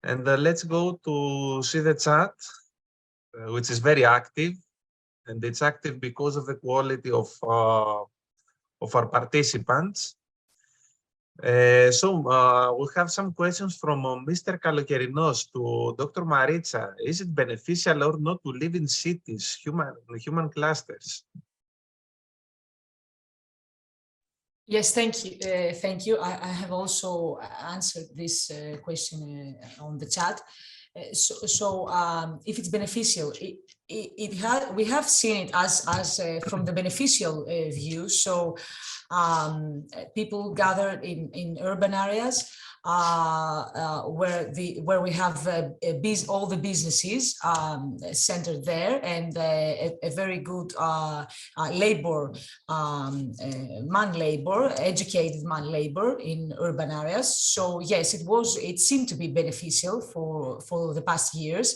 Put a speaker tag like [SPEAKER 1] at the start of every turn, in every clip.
[SPEAKER 1] And let's go to see the chat, which is very active, and it's active because of the quality of our participants. We have some questions from Mr. Kalokerinos to Dr. Maritza. Is it beneficial or not to live in cities, human clusters?
[SPEAKER 2] Yes, thank you. Thank you. I have also answered this question on the chat. If it's beneficial, we have seen it as from the beneficial view. So people gathered in urban areas where we have all the businesses centered there, and a very good educated man labor in urban areas. So yes, it seemed to be beneficial for the past years.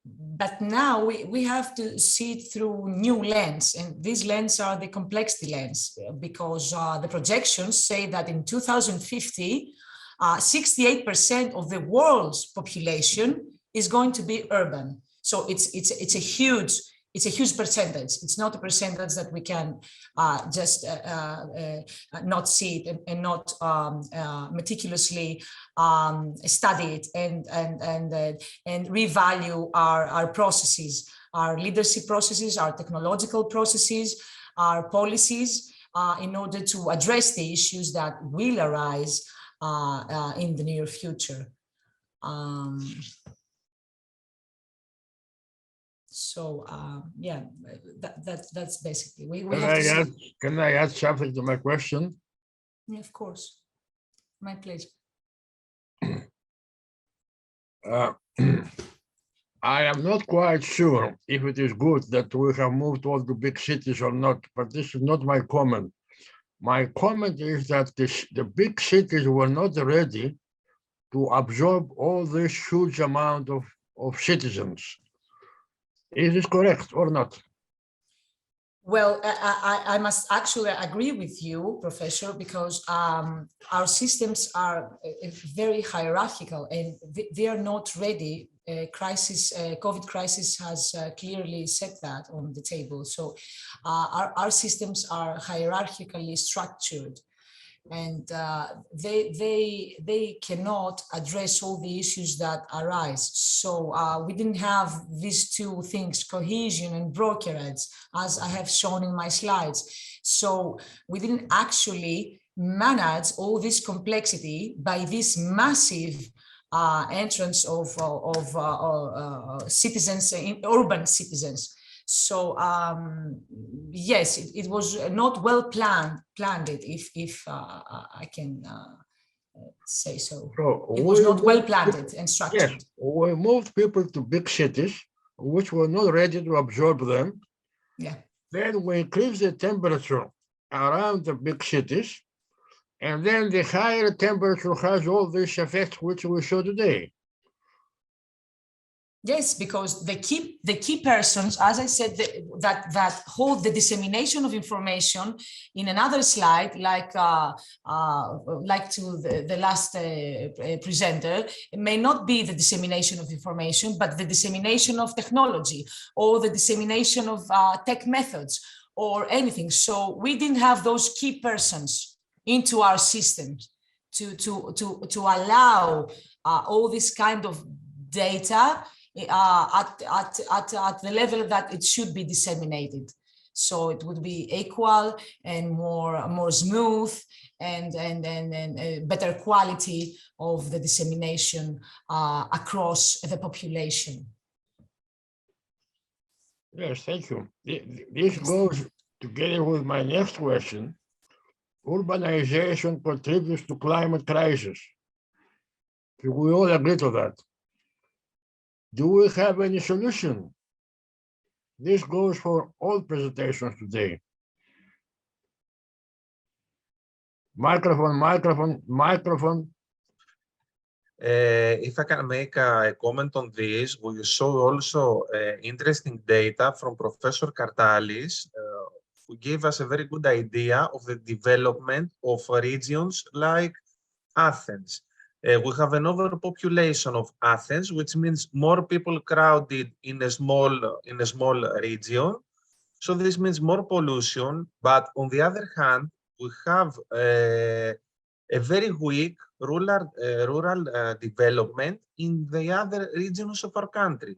[SPEAKER 2] But now we have to see it through new lens, and these lenses are the complexity lens, because the projections say that in 2050, 68% of the world's population is going to be urban. So it's a huge percentage. It's not a percentage that we can just not see it and not meticulously study it and revalue our processes, our leadership processes, our technological processes, our policies, in order to address the issues that will arise in the near future. Yeah, that's basically.
[SPEAKER 3] Can I add something to my question?
[SPEAKER 2] Yeah, of course, my pleasure.
[SPEAKER 3] I am not quite sure if it is good that we have moved all to big cities or not, but this is not my comment. My comment is that the big cities were not ready to absorb all this huge amount of citizens. Is this correct or not?
[SPEAKER 2] Well, I must actually agree with you, Professor, because our systems are very hierarchical and they are not ready. COVID crisis has clearly set that on the table. So our systems are hierarchically structured, and they cannot address all the issues that arise. So we didn't have these two things, cohesion and brokerage, as I have shown in my slides. So we didn't actually manage all this complexity by this massive entrance of citizens, urban citizens. So yes, it was not well planned if I can say so. It was not well planned and structured.
[SPEAKER 3] Yes, we moved people to big cities, which were not ready to absorb them.
[SPEAKER 2] Yeah.
[SPEAKER 3] Then we increased the temperature around the big cities, and then the higher temperature has all these effects which we saw today.
[SPEAKER 2] Yes, because the key persons, as I said, that hold the dissemination of information in another slide, like to the last presenter, it may not be the dissemination of information, but the dissemination of technology or the dissemination of tech methods or anything. So we didn't have those key persons into our systems to allow all this kind of data at the level that it should be disseminated. So it would be equal and more smooth and better quality of the dissemination across the population.
[SPEAKER 3] Yes, thank you. This goes together with my next question. Urbanization contributes to climate crisis. We all agree to that. Do we have any solution? This goes for all presentations today. Microphone.
[SPEAKER 1] If I can make a comment on this, we saw also interesting data from Professor Kartalis, who gave us a very good idea of the development of regions like Athens. We have an overpopulation of Athens, which means more people crowded in a small region. So this means more pollution. But on the other hand, we have a very weak rural development in the other regions of our country.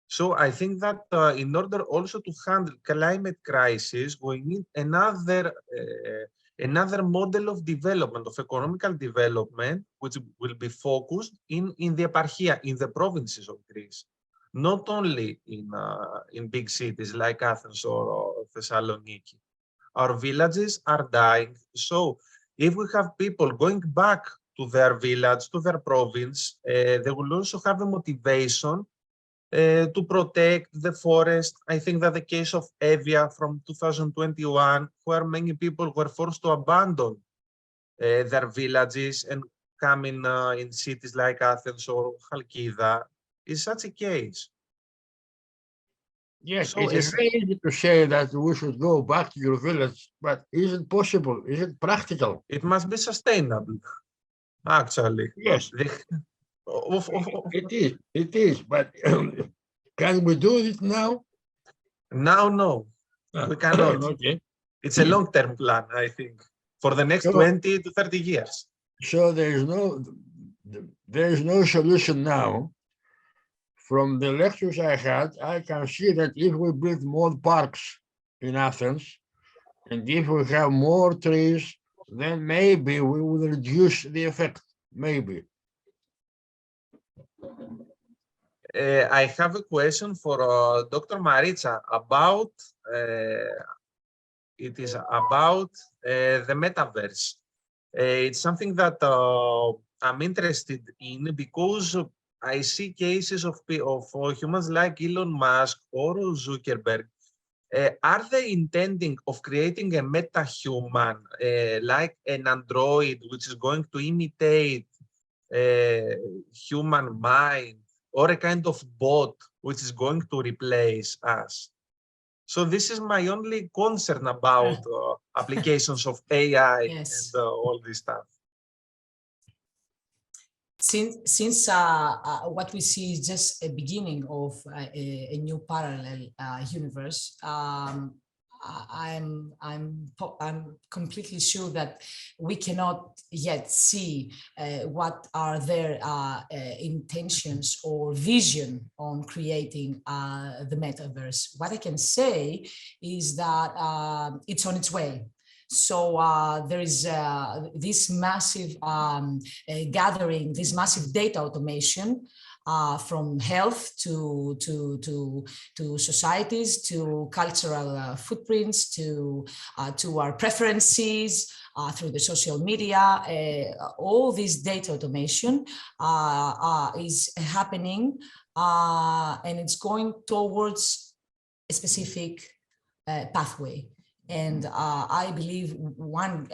[SPEAKER 1] So I think that in order also to handle climate crisis, we need another model of development, of economical development, which will be focused in the eparchia, in the provinces of Greece, not only in big cities like Athens or Thessaloniki. Our villages are dying. So if we have people going back to their village, to their province, they will also have a motivation to protect the forest. I think that the case of Evia from 2021, where many people were forced to abandon their villages and come in cities like Athens or Chalkida, is such a case.
[SPEAKER 3] Yes,
[SPEAKER 1] So
[SPEAKER 3] it is very easy to say that we should go back to your village, but is it possible? Is it practical?
[SPEAKER 1] it must be sustainable, actually.
[SPEAKER 3] Yes, it is, but can we do it now?
[SPEAKER 1] Now, no, we cannot.
[SPEAKER 3] Okay.
[SPEAKER 1] It's a long-term plan, I think, for the next 20 to 30 years.
[SPEAKER 3] So there is no solution now. From the lectures I had, I can see that if we build more parks in Athens, and if we have more trees, then maybe we will reduce the effect, maybe.
[SPEAKER 1] I have a question for Dr. Maritza about it is about the metaverse. It's something that I'm interested in because I see cases of humans like Elon Musk or Zuckerberg. Are they intending of creating a meta-human, like an android, which is going to imitate human mind, or a kind of bot, which is going to replace us? So this is my only concern about applications of AI
[SPEAKER 2] Yes.
[SPEAKER 1] and all this stuff.
[SPEAKER 2] Since what we see is just a beginning of a new parallel universe, I'm completely sure that we cannot yet see what are their intentions or vision on creating the metaverse. What I can say is that it's on its way. So there is this massive gathering, this massive data automation from health to societies, to cultural footprints, to our preferences through the social media. All this data automation is happening, and it's going towards a specific pathway. And I believe one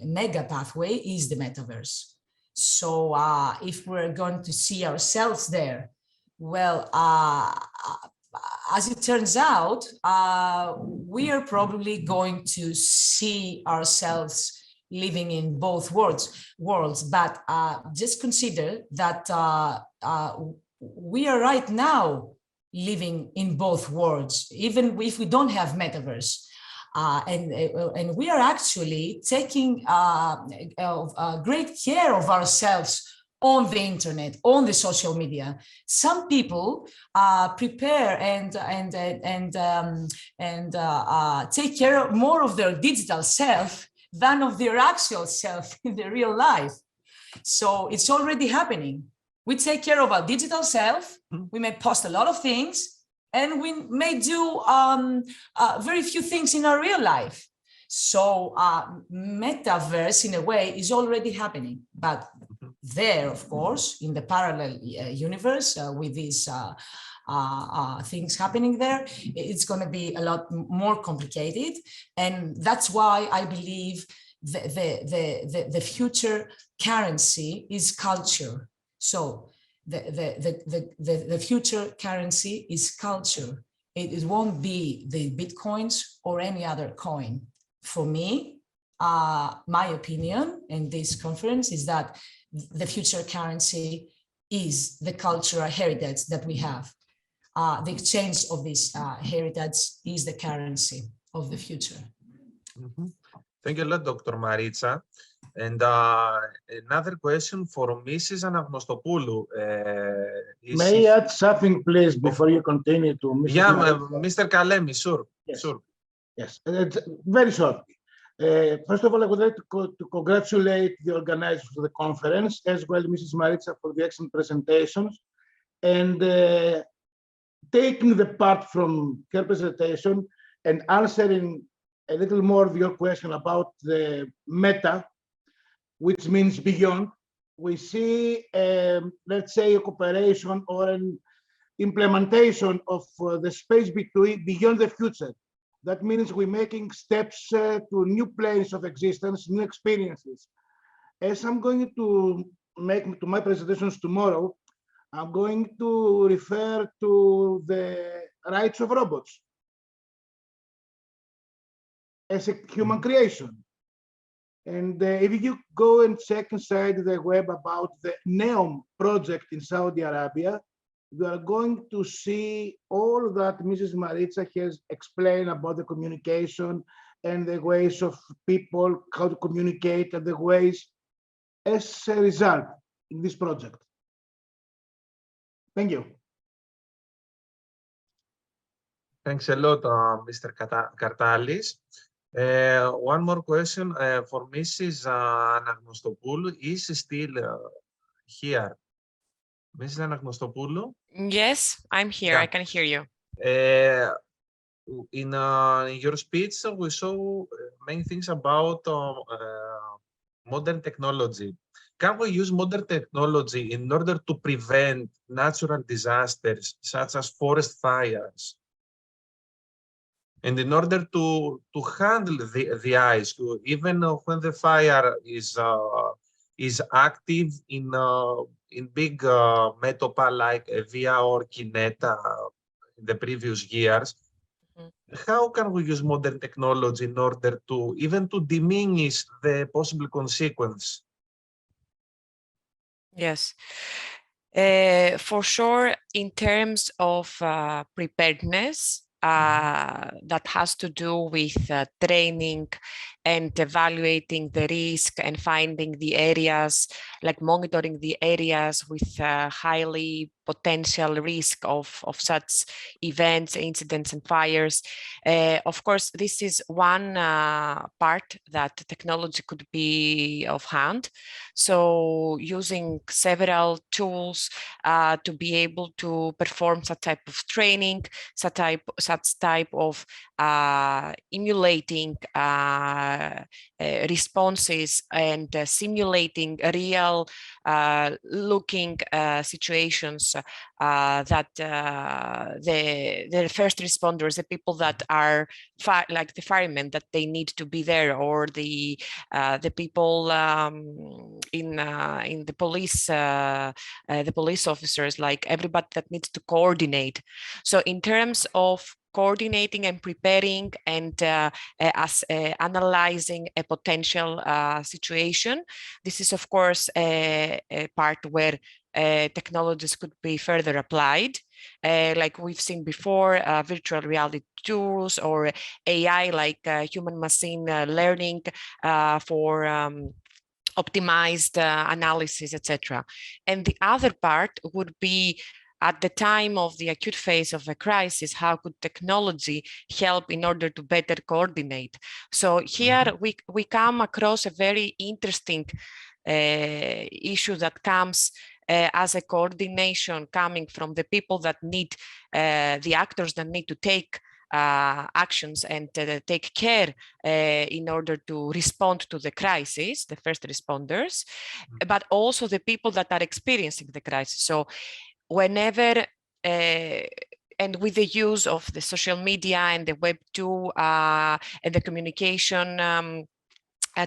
[SPEAKER 2] mega pathway is the metaverse. So if we're going to see ourselves there, well, as it turns out, we are probably going to see ourselves living in both worlds. But just consider that we are right now living in both worlds, even if we don't have metaverse. And we are actually taking great care of ourselves on the internet, on the social media. Some people prepare and take care more of their digital self than of their actual self in their real life. So it's already happening. We take care of our digital self. We may post a lot of things, and we may do very few things in our real life. So metaverse, in a way, is already happening. But there, of course, in the parallel universe, with these things happening there, it's going to be a lot more complicated. And that's why I believe the future currency is culture. So the future currency is culture. It won't be the Bitcoins or any other coin. For me, my opinion in this conference is that the future currency is the cultural heritage that we have. The exchange of this heritage is the currency of the future.
[SPEAKER 1] Mhm. Thank you a lot, Dr. Maritza. And another question for Mrs. Anagnostopoulou.
[SPEAKER 4] May I add something, please, before you continue to Mrs.
[SPEAKER 1] Yeah,
[SPEAKER 4] Maritza?
[SPEAKER 1] Mr. Kalemi, sure.
[SPEAKER 4] Yes.
[SPEAKER 1] Sure.
[SPEAKER 4] Yes, it's very short. First of all, I would like to congratulate the organizers of the conference, as well Mrs. Maritza, for the excellent presentations. And taking the part from her presentation and answering a little more of your question about the meta, which means beyond, we see, let's say, a cooperation or an implementation of the space between beyond the future. That means we're making steps to new planes of existence, new experiences. As I'm going to make to my presentations tomorrow, I'm going to refer to the rights of robots as a human creation. And if you go and check inside the web about the NEOM project in Saudi Arabia, you are going to see all that Mrs. Maritza has explained about the communication and the ways of people, how to communicate, and the ways as a result in this project. Thank you.
[SPEAKER 1] Thanks a lot, Mr. Kartalis. One more question for Mrs. Anagnostopoulou. Is still here? Mrs. Anagnostopoulou?
[SPEAKER 5] Yes, I'm here.
[SPEAKER 1] Yeah.
[SPEAKER 5] I can hear you.
[SPEAKER 1] In your speech, we saw many things about modern technology. Can we use modern technology in order to prevent natural disasters such as forest fires? And in order to handle the ice, even when the fire is active in big metopa like Via or Kineta in the previous years, how can we use modern technology in order to even to diminish the possible consequence?
[SPEAKER 5] Yes. For sure, in terms of preparedness, that has to do with training and evaluating the risk and finding the areas, like monitoring the areas with highly potential risk of such events, incidents, and fires. Of course, this is one part that technology could be of hand. So using several tools to be able to perform such type of training, such type of emulating responses and simulating real looking situations that the first responders, the people that are like the firemen, that they need to be there, or the people in the police officers, like everybody that needs to coordinate. So in terms of coordinating and preparing and analyzing a potential situation, this is of course a part where technologies could be further applied, like we've seen before, virtual reality tools or AI, like human machine learning for optimized analysis, etc. And the other part would be, at the time of the acute phase of a crisis, how could technology help in order to better coordinate? So here we come across a very interesting issue that comes as a coordination coming from the people that need, the actors that need to take actions and take care in order to respond to the crisis, the first responders, but also the people that are experiencing the crisis. So whenever and with the use of the social media and the web too, and the communication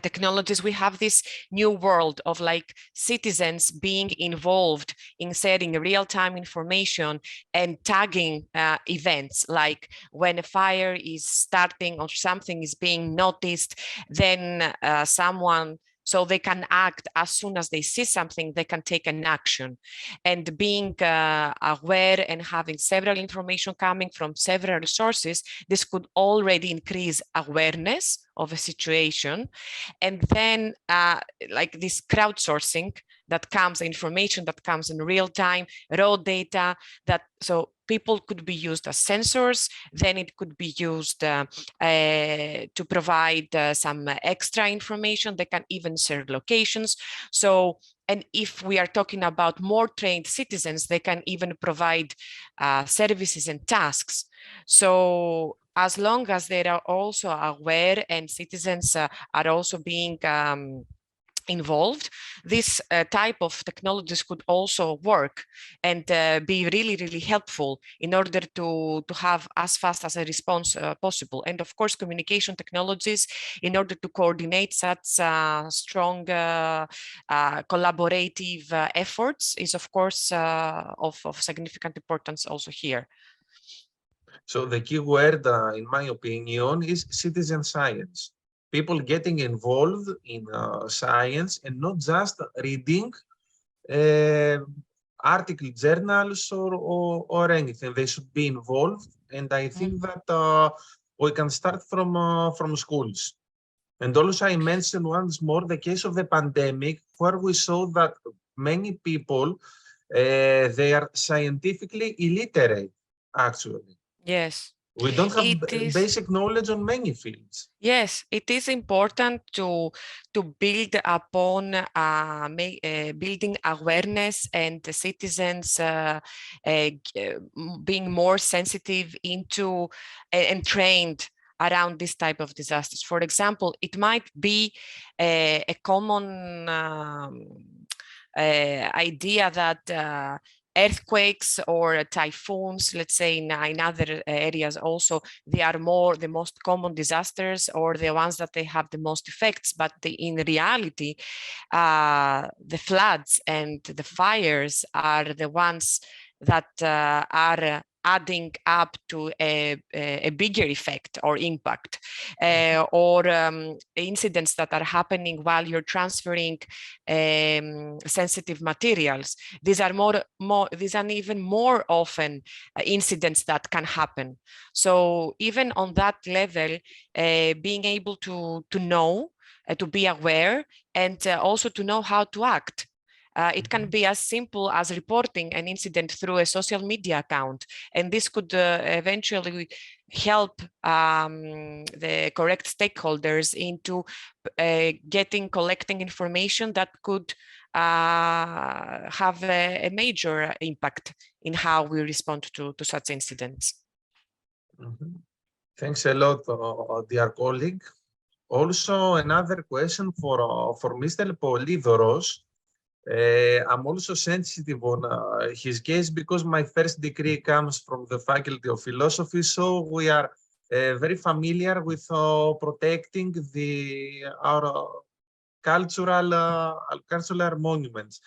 [SPEAKER 5] technologies, we have this new world of like citizens being involved in sharing real-time information and tagging events, like when a fire is starting or something is being noticed, then so they can act as soon as they see something, they can take an action. And being aware and having several information coming from several sources, this could already increase awareness of a situation. And then like this crowdsourcing that comes, information that comes in real time, raw data, that so people could be used as sensors, then it could be used to provide some extra information. They can even share locations. So, and if we are talking about more trained citizens, they can even provide services and tasks. So as long as they are also aware and citizens are also being involved, this type of technologies could also work and be really, really helpful in order to have as fast as a response possible. And of course, communication technologies, in order to coordinate such strong collaborative efforts, is of course of significant importance also here.
[SPEAKER 1] So the key word, in my opinion, is citizen science. People getting involved in science and not just reading article journals or anything. They should be involved, and I think that we can start from schools. And also I mentioned once more the case of the pandemic, where we saw that many people, they are scientifically illiterate, actually.
[SPEAKER 5] Yes.
[SPEAKER 1] We don't have basic knowledge on many fields.
[SPEAKER 5] Yes, it is important to build upon building awareness and the citizens being more sensitive into and trained around this type of disasters. For example, it might be a common idea that earthquakes or typhoons, let's say in other areas also, they are the most common disasters or the ones that they have the most effects. But in reality, the floods and the fires are the ones that are adding up to a bigger effect or impact, or incidents that are happening while you're transferring sensitive materials. These are these are even more often incidents that can happen. So even on that level, being able to know, to be aware, and also to know how to act. It can be as simple as reporting an incident through a social media account, and this could eventually help the correct stakeholders into collecting information that could have a major impact in how we respond to such incidents.
[SPEAKER 1] Thanks a lot, dear colleague. Also, another question for Mr. Polidoros. I'm also sensitive on his case because my first degree comes from the Faculty of Philosophy, so we are very familiar with protecting our cultural monuments.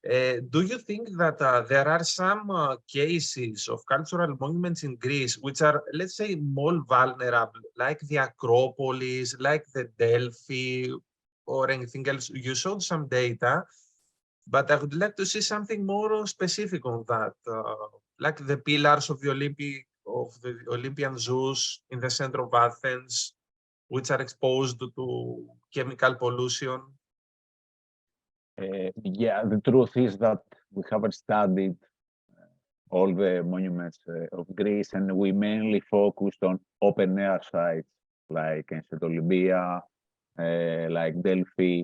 [SPEAKER 1] Do you think that there are some cases of cultural monuments in Greece which are, let's say, more vulnerable, like the Acropolis, like the Delphi, or anything else? You showed some data, but I would like to see something more specific on that, like the pillars of the Olympian Zeus in the center of Athens, which are exposed to chemical pollution.
[SPEAKER 6] Yeah, the truth is that we haven't studied all the monuments of Greece, and we mainly focused on open-air sites like ancient Olympia, like Delphi.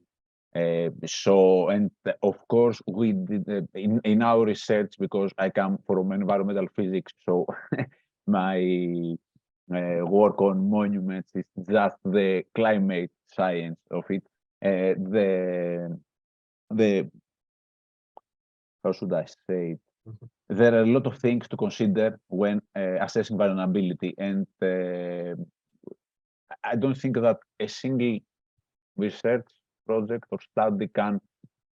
[SPEAKER 6] So, and of course, we did in our research, because I come from environmental physics, so my work on monuments is just the climate science of it. How should I say it? There are a lot of things to consider when assessing vulnerability, and I don't think that a single research project or study can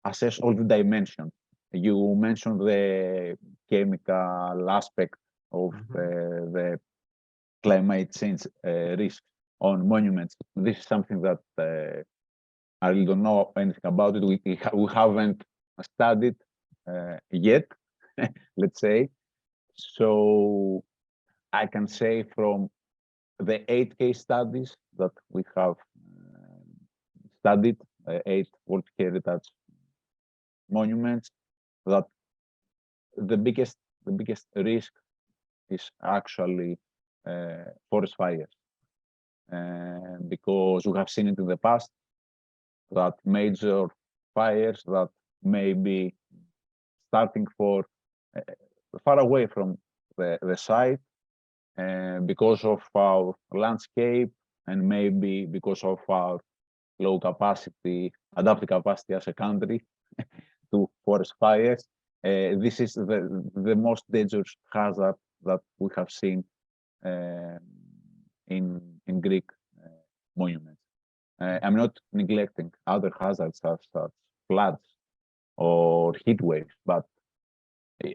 [SPEAKER 6] assess all the dimensions. You mentioned the chemical aspect of the climate change risk on monuments. This is something that I really don't know anything about it. We haven't studied yet, let's say. So I can say from the 8 case studies that we have studied, 8 World Heritage monuments, that the biggest risk is actually forest fires, because we have seen it in the past that major fires that may be starting for far away from the site, because of our landscape and maybe because of our low capacity, adaptive capacity as a country to forest fires. This is the most dangerous hazard that we have seen in Greek monuments. I'm not neglecting other hazards such as floods or heat waves, but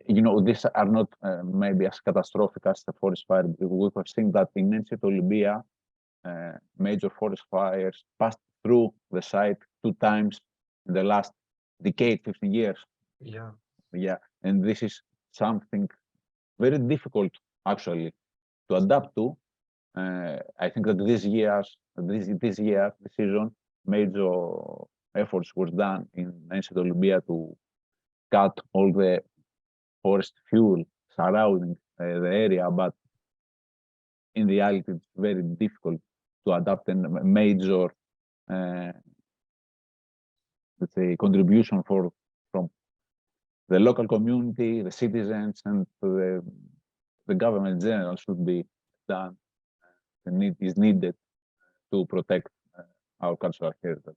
[SPEAKER 6] you know, these are not maybe as catastrophic as the forest fire. We have seen that in ancient Olympia, major forest fires passed through the site 2 times in the last decade, 15 years. Yeah, and this is something very difficult actually to adapt to. I think that this year, this season, major efforts was done in ancient Olympia to cut all the forest fuel surrounding the area, but in reality, it's very difficult to adapt a major, let's say, contribution from the local community, the citizens, and the government in general should be done. The need is needed to protect our cultural heritage.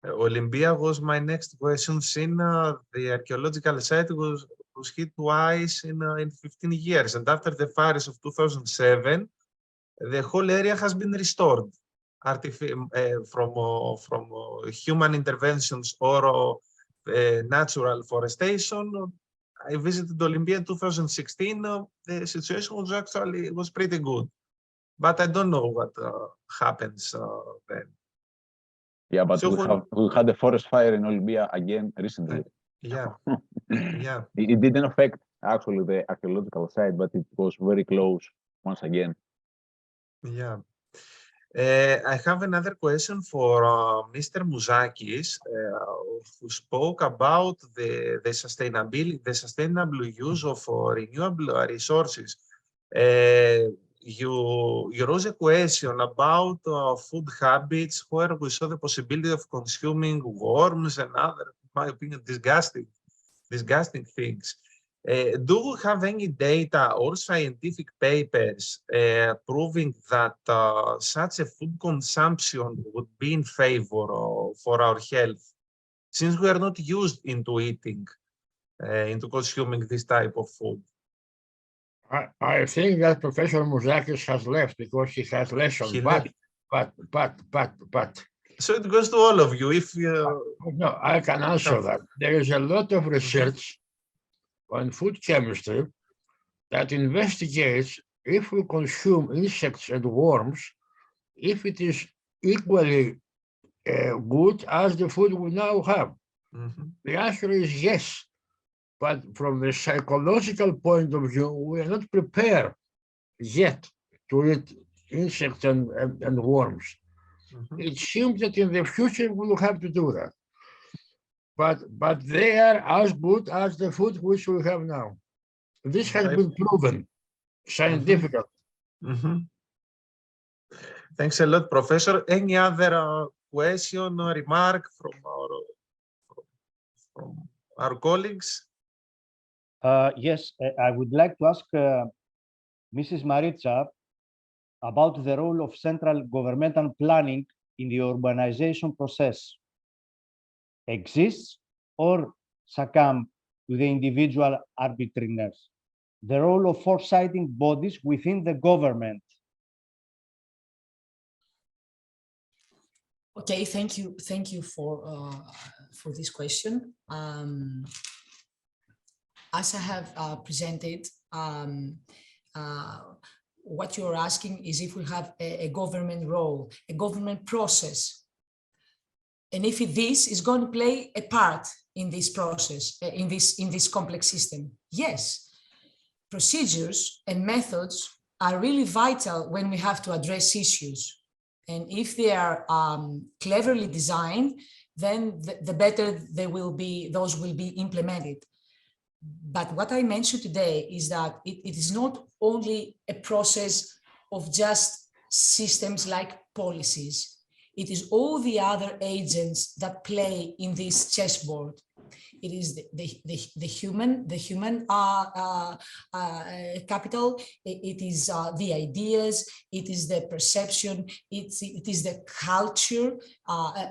[SPEAKER 1] Olympia was my next question. Since the archaeological site was hit twice in 15 years, and after the fires of 2007, the whole area has been restored from human interventions or natural forestation. I visited Olympia in 2016. The situation was pretty good, but I don't know what happens then.
[SPEAKER 6] Yeah, but so we had a forest fire in Olympia again recently.
[SPEAKER 1] Yeah.
[SPEAKER 6] It didn't affect actually the archaeological site, but it was very close once again.
[SPEAKER 1] Yeah. I have another question for Mr. Mouzakis, who spoke about the sustainable use of renewable resources. You raised a question about food habits, where we saw the possibility of consuming worms and other, in my opinion, disgusting things. Do we have any data or scientific papers proving that such a food consumption would be in favor for our health, since we are not used into into consuming this type of food?
[SPEAKER 3] I think that Professor Mouzakis has left because he has lessons. But.
[SPEAKER 1] So it goes to all of you. If
[SPEAKER 3] no, I can answer that. There is a lot of research on food chemistry that investigates if we consume insects and worms, if it is equally good as the food we now have. The answer is yes. But from the psychological point of view, we are not prepared yet to eat insects and worms. It seems that in the future we will have to do that. But they are as good as the food which we have now. This has been proven scientifically.
[SPEAKER 1] Thanks a lot, Professor. Any other question or remark from our colleagues?
[SPEAKER 7] Yes, I would like to ask Mrs. Maritsa about the role of central governmental planning in the urbanization process. Exists or succumb to the individual arbitrariness? The role of foresighting bodies within the government.
[SPEAKER 2] Okay, thank you for this question. As I have presented, what you're asking is if we have a government role, a government process, and if this is going to play a part in this process, in this complex system. Yes, procedures and methods are really vital when we have to address issues. And if they are cleverly designed, then the better those will be implemented. But what I mentioned today is that it is not only a process of just systems like policies. It is all the other agents that play in this chessboard. It is the human capital. It is the ideas. It is the perception. It is the culture.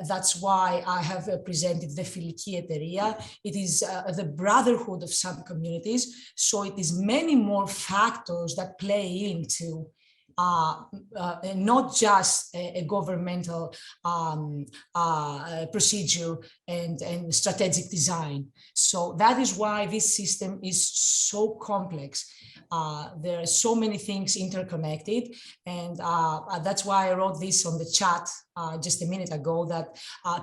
[SPEAKER 2] That's why I have presented the φιλική εταιρεία. It is the brotherhood of some communities. So it is many more factors that play into not just a governmental procedure and strategic design. So that is why this system is so complex. There are so many things interconnected, and that's why I wrote this on the chat just a minute ago, that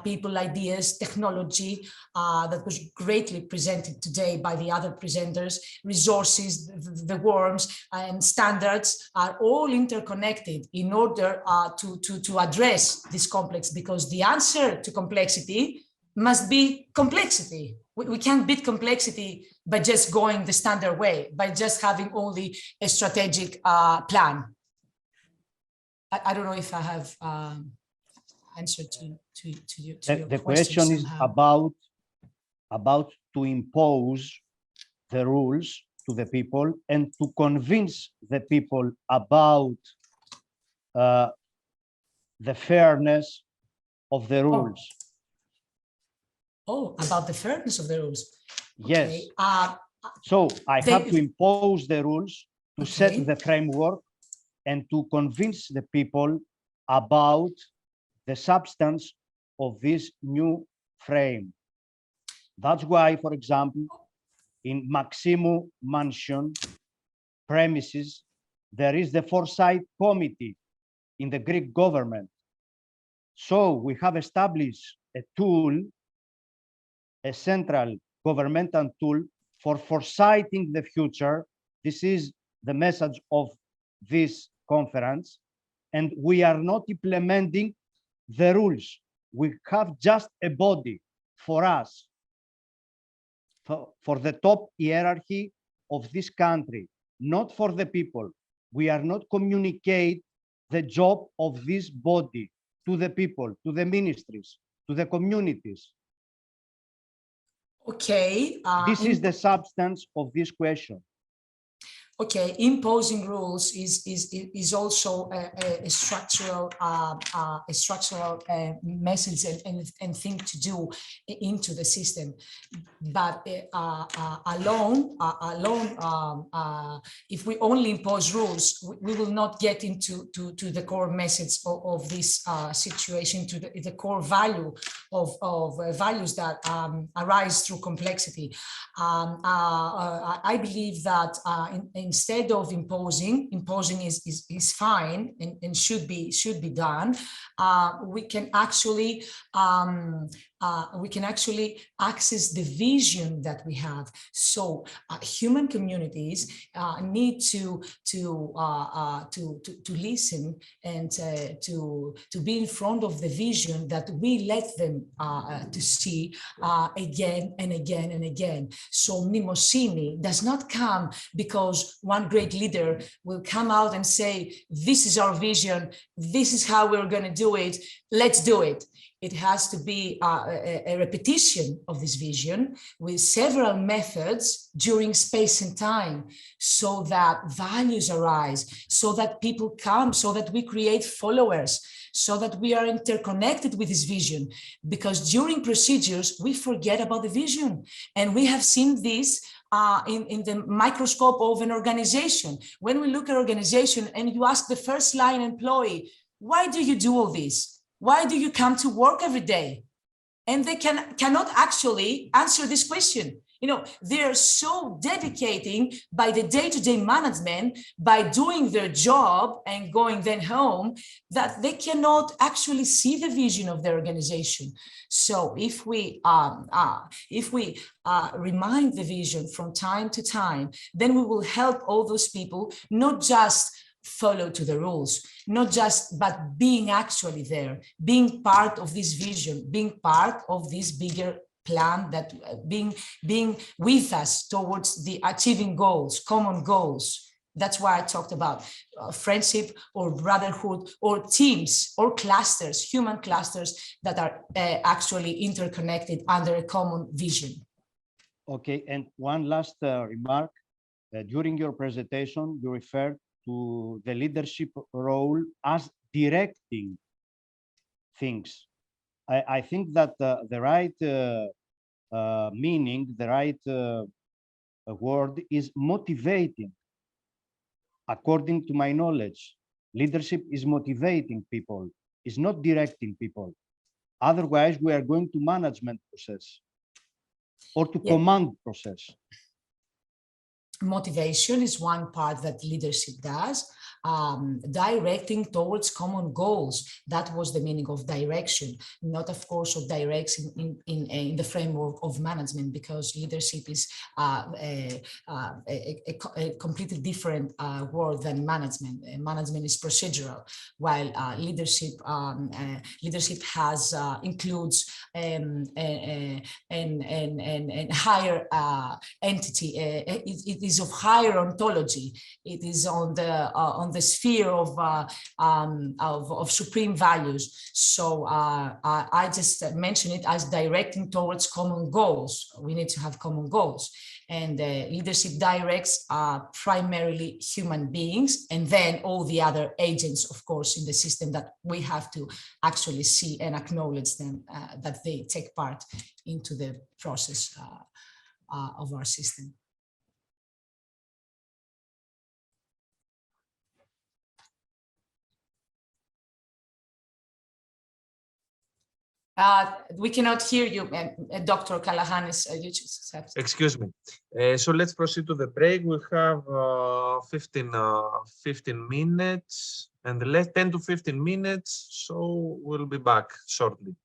[SPEAKER 2] people, ideas, technology, that was greatly presented today by the other presenters, resources, the worms, and standards are all interconnected in order to address this complex, because the answer to complexity must be complexity. We can't beat complexity by just going the standard way, by just having only a strategic plan. I don't know if I have answered to your
[SPEAKER 7] the question is
[SPEAKER 2] somehow.
[SPEAKER 7] about to impose the rules to the people and to convince the people about the fairness of the rules.
[SPEAKER 2] Oh, about the fairness of the rules.
[SPEAKER 7] Yes.
[SPEAKER 2] Okay.
[SPEAKER 7] So I have to impose the rules to set
[SPEAKER 2] Okay.
[SPEAKER 7] the framework and to convince the people about the substance of this new frame. That's why, for example, in Maximu Mansion premises, there is the Foresight Committee in the Greek government. So we have established a tool, a central governmental tool for foresighting the future. This is the message of this conference. And we are not implementing the rules. We have just a body for us, for the top hierarchy of this country, not for the people. We are not communicate the job of this body to the people, to the ministries, to the communities.
[SPEAKER 2] Okay.
[SPEAKER 7] This is the substance of this question.
[SPEAKER 2] Okay, imposing rules is also a structural message and thing to do into the system. But alone, if we only impose rules, we will not get into the core message of this situation, to the core value of values that arise through complexity. I believe that instead of imposing is fine and should be done. We can actually access the vision that we have. So human communities need to listen and to be in front of the vision that we let them to see again and again and again. So mnemosini does not come because one great leader will come out and say, this is our vision, this is how we're going to do it, let's do it. It has to be a repetition of this vision with several methods during space and time, so that values arise, so that people come, so that we create followers, so that we are interconnected with this vision. Because during procedures, we forget about the vision. And we have seen this in the microscope of an organization. When we look at organization and you ask the first line employee, why do you do all this? why do you come to work every day? And they cannot actually answer this question. You know, they're so dedicating by the day-to-day management, by doing their job and going then home, that they cannot actually see the vision of their organization. So if we remind the vision from time to time, then we will help all those people not just follow to the rules, not just, but being actually there, being part of this vision, being part of this bigger plan, that being with us towards the achieving goals, common goals. That's why I talked about friendship or brotherhood or teams or clusters, human clusters that are actually interconnected under a common vision.
[SPEAKER 7] Okay, and one last remark. During your presentation, you referred to the leadership role as directing things. I think that the right meaning, the right word is motivating. According to my knowledge, leadership is motivating people, is not directing people. Otherwise, we are going to management process or to command process.
[SPEAKER 2] Motivation is one part that leadership does. Directing towards common goals. That was the meaning of direction, not of course of direction in the framework of management, because leadership is a completely different word than management. Management is procedural, while leadership has includes a higher entity. It is of higher ontology. It is on the sphere of supreme values. So I just mention it as directing towards common goals. We need to have common goals, and leadership directs primarily human beings, and then all the other agents, of course, in the system that we have to actually see and acknowledge them, that they take part into the process of our system. We cannot hear you, Dr. Kalahanis.
[SPEAKER 1] Excuse me. So let's proceed to the break. We have 15 minutes and less 10 to 15 minutes. So we'll be back shortly.